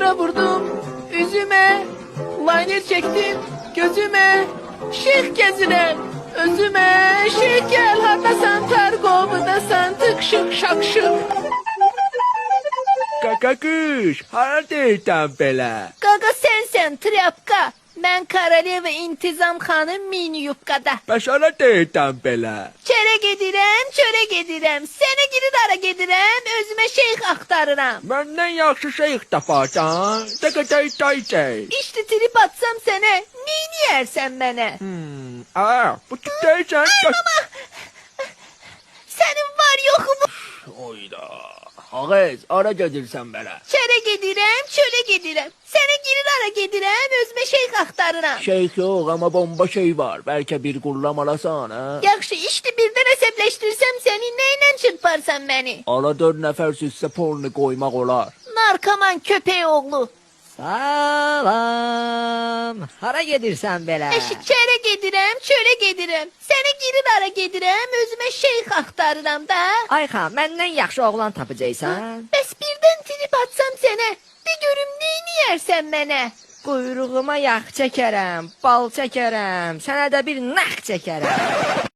pudra vurdum üzüme, liner çektim gözüme, şık gezinem özüme. Şık gel hardasan targovdasan tık şık şak şık. Kaka kış, haradaydın belə? Gaga sensen trapka. Ben Karaleva intizam hanım mini yupkada. Bəs haradaydın belə? Çere gedirem, çöre gedirem. Seni geri dara gedirem, özüme şeyh aktarıram. Məndən yaxşı şeyx taparsan, tıkıtay. İşte trip atsam sana, neyini yersen bana? Bu tüktəysən... Senin var yokumu. Oyda, ağız, ara gedirsən belə? Çere gedirem, çöre gedirem. Seni geri dara gedirem, özüme şeyh aktarıram. Şeyx yox, amma bomba şey var. Bəlkə bir qurlam alasan, ha? Yaxşı, işte birden hesapleştirsem seni neyle çırparsam beni? Ala 4 nəfər süssə pornu qoymaq olar. Narkoman köpeği oğlu. Salam. Hara gedirsən belə? Çere gedirem, çöre gedirem. Seni geri dara gedirem, özüme şeyh aktarıram da. Ayxan, məndən yaxşı oğlan tapacaqsan. Bəs birden trip atsam sana, bir görüm neyini yersen bana? Quyruğuma yağ çəkərəm, bal çəkərəm, sənə də bir nax çəkərəm.